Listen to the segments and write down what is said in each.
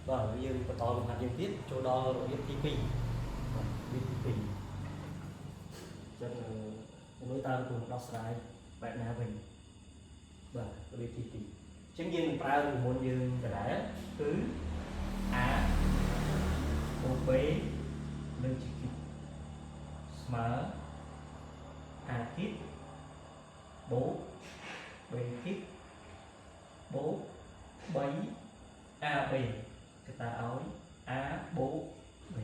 và dương và to mặt dương tiếp chỗ đo rồi biết TP biết TP cho nên ta cùng đo slide bạn nào mình và biết TP chứng nhiên ta cùng môn dương cả đã cứ A O B lên chỉ kịp smart A kít bố B kít bố bấy A B người ta nói A bố B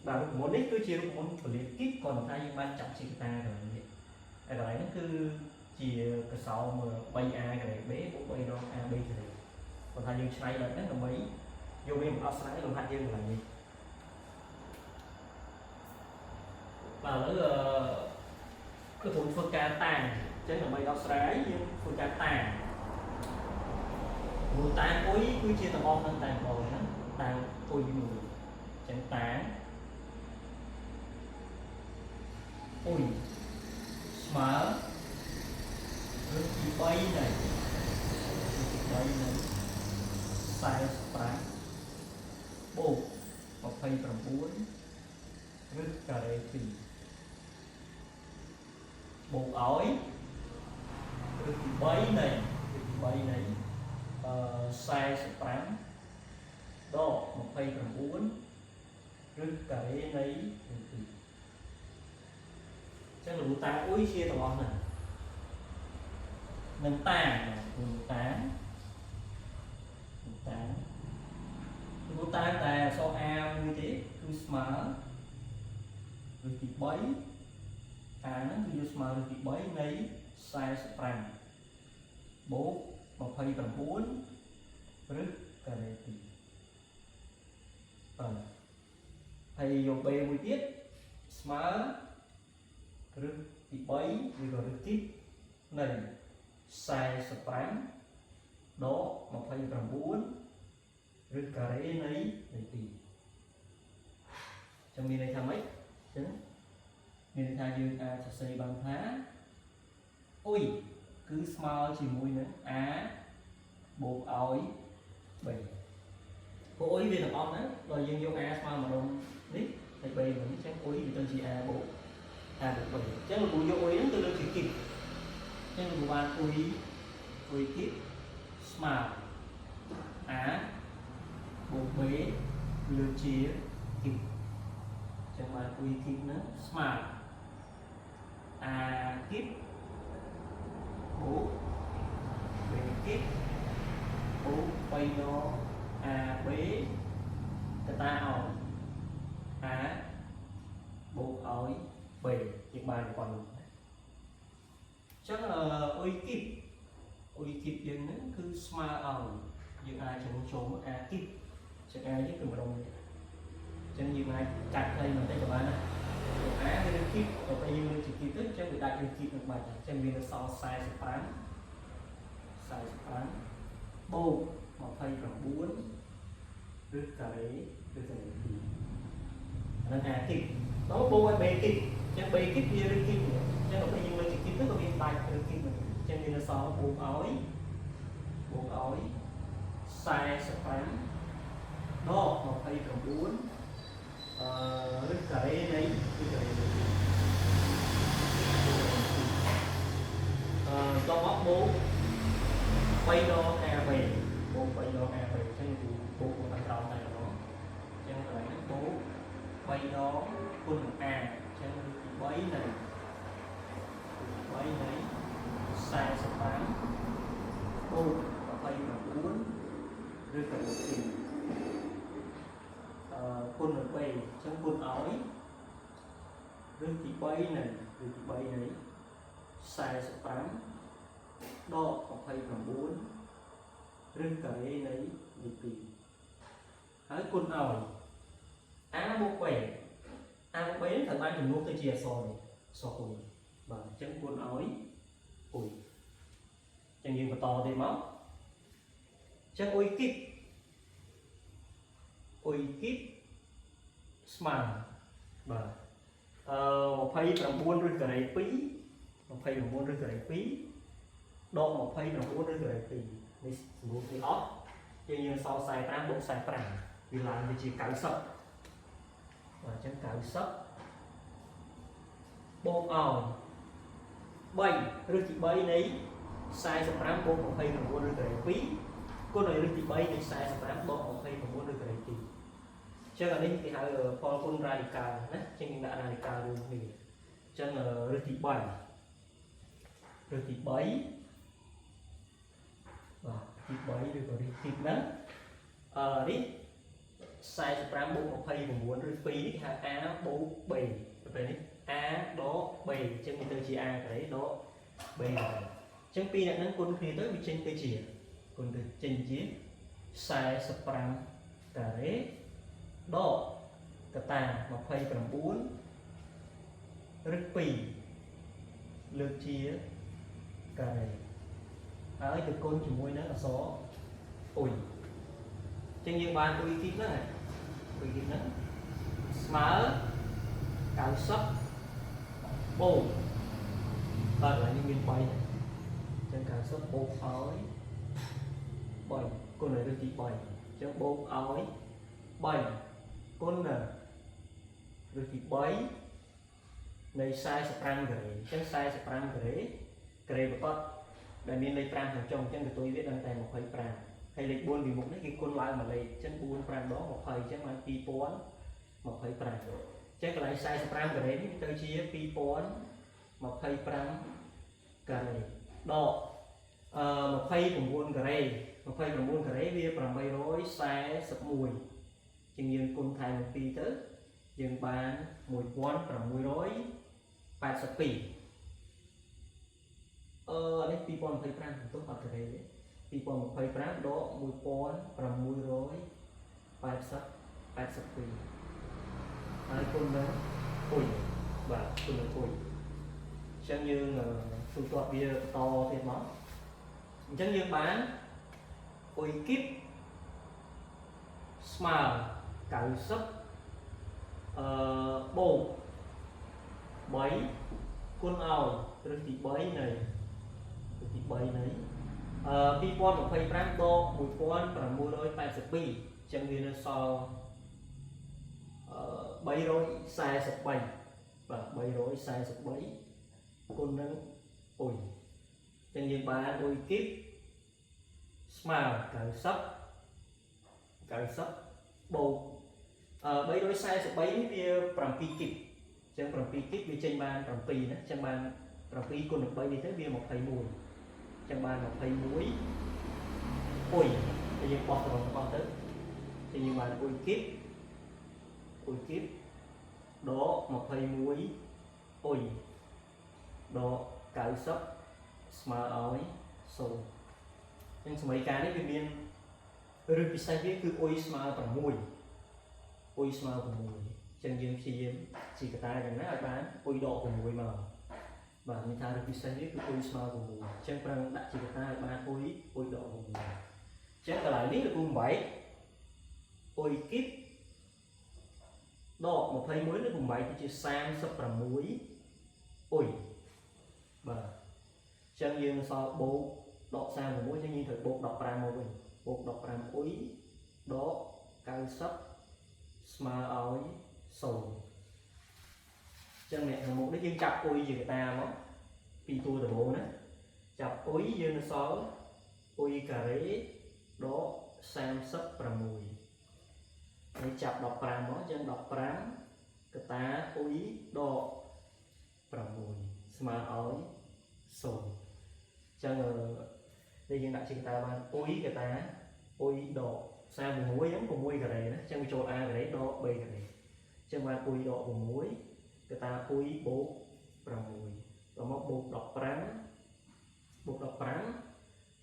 và món đấy cứ chia món của liên kít còn thay nhưng mà chậm chỉ ta rồi cái đấy nó cứ chia cái sau mà bay A cái này bé bố bay đó A B rồi còn thay nhưng sai là nó mấy vô bên một sai còn thay nhưng là gì và nó cái thùng phương ca tàn trên là mấy đó sai nhưng phương ca tàn người ta cố ý cứ chia tầm on hơn tàn bò nó tàn ôi người chẳng tán ôi smart rồi chỉ bay này sai phá bộ hoặc phay bằng 4 rất cà rê thì bộ ói rồi chỉ bay này sai phá đó một phay bằng 4 rất cà rê này thì chắc là chúng ta ối chia tầm on này nâng tàng chúng ta là so A như thế cứ smart rồi thì bấy nó cứ smart rồi thì bấy lấy sai span bố một phay bằng 4 rất cả này thì thầy dùng Bមួយទៀតស្មើឬទី3ឬក៏ឬទីនៃ45ដក29ឬការ៉េនៃទីចាំមានន័យថាម៉េចចឹងមានន័យថាយើងអាចសរសេរបានថាអុយគឺស្មើជាមួយនឹង A បូកឲ្យ B ពួកអុយវាទាំងអស់ហ្នឹងដល់យើងយក A ស្មើម្ដងនេះហើយ B វិញចឹងអុយវាទៅជា A បូក A បូក B ចឹងលោកគ្រូយកអុយហ្នឹងទៅលើជាគីបចឹងលោកគ្រូបានអុយគីបស្មើ A បូក B លើជាគីបចឹងបានអុយគីបហ្នឹងស្មើ A គីបបូក B គីបបូក3ដក AB កតាឲ្យ A បូកឲ្យ B ជាបានប៉ុណ្ណឹងចឹងអុយគីបយើងហ្នឹងគឺស្មើឲ្យយើងអាចចូល A គីបចឹង A យើងគឺម្ដងចឹងយើងអាចកាត់ខ្លីបន្តិចក៏បានដែរ A វានឹងគីបដល់ពេលយើងលើកជាគីបទៅចឹងវាដាច់នឹងគីបនឹងបាច់ចឹងវានៅសល់45បូក29ឬការ៉េឬការ៉េ2អាហ្នឹង A គីបដល់បូកឲ្យ B គីបចឹង B គីបវាឬគីបចឹងដល់ពេលយើងលើកជាគីបទៅក៏វាដាច់ឬគីបចឹងវានៅសល់បូកឲ្យ45ដក29ឬការ៉េនៃការ៉េដល់មកបូក3ដក AB បូក3ដក AB ចឹងគឺបូកខាងក្រោមតែម្ដងចឹងកន្លែងនេះបូក3ដកគុណនឹង A ចឹងគឺ3នៃ45បូក29ឬក៏2គុណនឹង B ចឹងគុណឲ្យឬទី3នៃ45ដក29ឬការ៉េនៃ2ហើយគុណឲ្យ A បូក B នេះត្រូវបានចំនួនទៅជាអក្សរនេះអក្សរគុណបាទអញ្ចឹងគុណឲ្យអុយចឹងយើងបន្តទៀតមកចឹងអុយគីបស្មើបាទ29ឬការ៉េ2 29ឬការ៉េ2ដក29ឬការ៉េ2នេះសម្រួលទីអត់ ជាយើងសល់45បូក45វាឡើងទៅជា90បាទអញ្ចឹង90បូកឲ្យ3ឬទី3នៃ45បូក29ឬក្រេ2គុណឲ្យឬទី3នៃ45បូក29ឬក្រេ2អញ្ចឹងអានេះគេហៅផលគុណរ៉ាឌីកាល់ណាអញ្ចឹងយើងដាក់រ៉ាឌីកាល់រួមគ្នាអញ្ចឹងឬទី3បាទទី3ឬក៏រីទីហ្នឹងនេះ45បូក29ឬ2នេះគេហៅ a បូក b ទៅពេលនេះ a ដក b អញ្ចឹងវាទៅជា a ក្រេដក b ក្រេអញ្ចឹងពីរអ្នកហ្នឹងគុណគ្នាទៅវាចេញទៅជាគុណទៅចេញជា45ការ៉េដកកតា29ឬ2លើកជាការ៉េហើយទៅគុណជាមួយនឹងអក្សរអ៊ុយអញ្ចឹងយើងបានអ៊ុយគីបហ្នឹងអ៊ុយគីបហ្នឹងស្មើ90បូកបាទឡើយនេះមាន3អញ្ចឹង90បូកឲ្យ3គុណលើទី3អញ្ចឹងបូកឲ្យ3គុណលើទី3នៃ45ការ៉េអញ្ចឹង45ការ៉េបកបដែលមានលេខ5ខាងចុងអញ្ចឹងកតុយវាដឹងតែ25ហើយលេខ4ពីមុខនេះគេគុណឡើងមួយលេខអញ្ចឹង4 5ដង20អញ្ចឹងបាន2025អញ្ចឹងកន្លែង45ការ៉េនេះទៅជា2025ការ៉េដក29ការ៉េ29ការ៉េវា841ជាងយើងគុណថែម2ទៅយើងបាន1682នេះ2025បន្ទុកអត់ការ៉េទេ2025ដក1682ហើយគុណនឹងអ៊ុយបាទគុណនឹងអ៊ុយអញ្ចឹងយើងទូទាត់វាបន្តទៀតមកអញ្ចឹងយើងបានអ៊ុយគីបស្មើ90បូក3គុណឲ្យឬទី3នៃ2025ដក1682អញ្ចឹងវានៅសល់343បាទ343គុណនឹងអ៊ុយអញ្ចឹងយើងបានអ៊ុយគីបស្មើ90បូក343នេះវា7គីបអញ្ចឹង7គីបវាចេញបាន7ណាអញ្ចឹងបាន7គុណនឹង3នេះទៅវា21អញ្ចឹងបាន21អ៊ុយហើយយើងបោះត្រង់បោះទៅthìយើងបានអ៊ុយគីបដក21អ៊ុយដក90ស្មើឲ្យ0អញ្ចឹងសមីការនេះវាមានឬពិសេសវាគឺអ៊ុយស្មើ6អ៊ុយស្មើ6អញ្ចឹងយើងព្យាយាមជីកតាយ៉ាងណាឲ្យបានអ៊ុយដក6មកបាទមានថាឬពិសេសវាគឺអ៊ុយស្មើ6អញ្ចឹងប្រឹងដាក់ជីកតាឲ្យបានអ៊ុយដក6អញ្ចឹងកន្លែងនេះលោកគ្រូ8អ៊ុយគីបដក21លើ8គឺជា36អ៊ុយបាទអញ្ចឹងយើងសល់បូកដក36អញ្ចឹងយើងត្រូវបូក15មកវិញបូក15អ៊ុយដក90ស្មើឲ្យ0អញ្ចឹងអ្នកខាងមុខនេះយើងចាប់អ៊ុយជាកតាមកពីតួដំបូងណាចាប់អ៊ុយយើងនៅសល់អ៊ុយការ៉េដក36ហើយចាប់15មកអញ្ចឹង15កតាអ៊ុយដក6ស្មើឲ្យ0អញ្ចឹងនេះយើងដាក់ជាកតាបានអ៊ុយកតាអ៊ុយដក36ហ្នឹង6ការ៉េណាអញ្ចឹងវាចូល a ការ៉េដក b ការ៉េអញ្ចឹងបានអ៊ុយដក6កតាអ៊ុយបូក6ដល់មកបូក15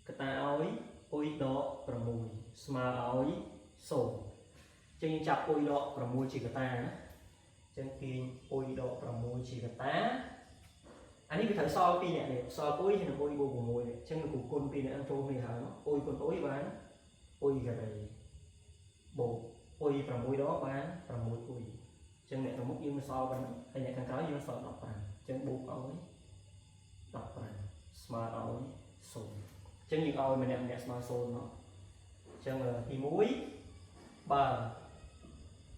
កតាឲ្យអ៊ុយដក6ស្មើឲ្យ0ចឹងចាប់អ៊ុយដក6ជាកតាណាចឹងទាញអ៊ុយដក6ជាកតាអានេះវាត្រូវសល់2អ្នកនេះសល់អ៊ុយហើយនឹងអ៊ុយបូក6នេះចឹងលោកគុណ2អ្នកចូលគ្នាហើយអ៊ុយគុណអ៊ុយបានអ៊ុយការ៉េបូកអ៊ុយ6ដកបាន6អ៊ុយចឹងអ្នកខាងមុខយើងសល់ប៉ុណ្ណឹងហើយអ្នកខាងក្រោយយើងសល់15ចឹងបូកឲ្យ15ស្មើឲ្យ0ចឹងយើងឲ្យម្នាក់ស្មើ0មក Chẳng thì mũi bà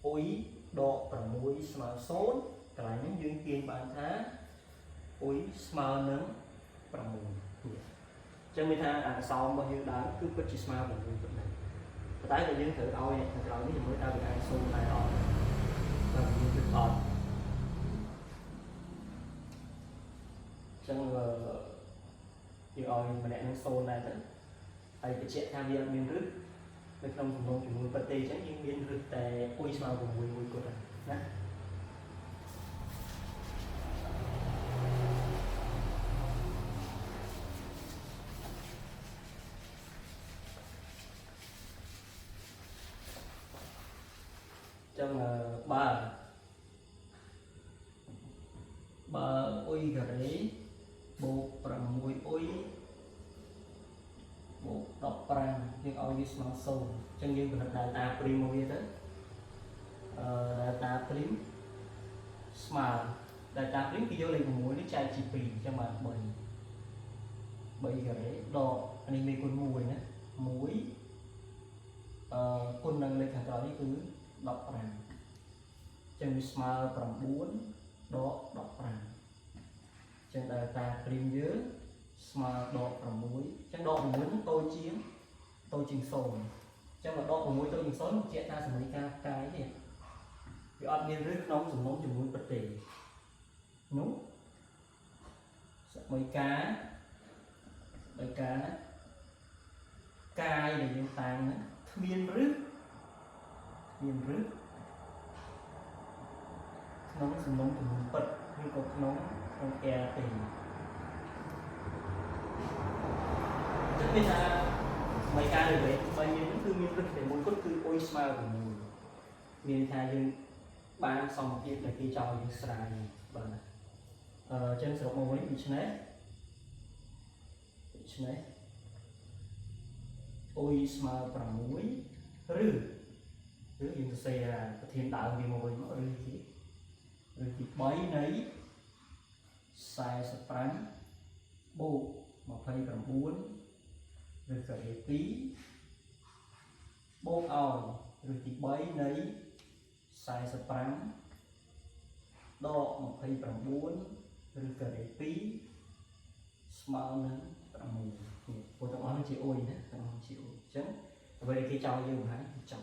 ôi độ bằng mũi smart số cái này những dương tiền bản thá ôi smart nâng bằng mũi chẳng mình tha sau bao nhiêu đáng cứ bất chỉ smart bằng mũi này tái là dương thử ôi này thằng này mới ta bị ai xô này đó và mình được còn chẳng dương ôi mà lại nó xô này đấy ai bị chạy tham gia miền rứt bên trong vùng nông trường vật tê chẳng những miền rứt tại ôi sao vùng mùi mùi của này nè trong ba ôi gà đấy bộ bằng mùi ôi bộ đọc prang nhưng ôi như smart sâu chẳng như là data primo vậy đó data prim smart data prim khi vô lên mùi nó chạy chỉ pì cho mà bởi gà đấy đo anh em con mùi nữa mũi con nâng lên thằng đó cứ đọc prang chẳng smart bằng 4 đó đọc prang chẳng data prim dưới mà độ bằng muối chẳng độ bằng muối tôi chỉnh sồn chẳng là độ bằng muối tôi chỉnh sồn chạy ta sẽ mấy cái gì cái ớt nhiên rất nóng dùng nóng dùng muối bật tỉ núng mấy cá cay để dùng tàng miên rứt nóng dùng nóng dùng muối bật như cục nóng con e tỉ bây giờ mấy ca được vậy bao nhiêu nó cứ miên rứt để muốn cốt cứ ôi smile của mình miên thay dương bán xong một việc là khi cho những sài bằng chân sửa màu bị này ôi smile bằng mũi rư dùng xây ra thiên đạo vì màu nó rư thì bấy nấy sai span bộ mà phải bằng 4 rồi cái tí bố ảo rồi thì bấy nấy sai span đo mà phải bằng 4 rồi cái tí small nữa bằng 10 của tao nói chị ôi đấy tao nói chị ôi chứ vậy cái trò dương hả chồng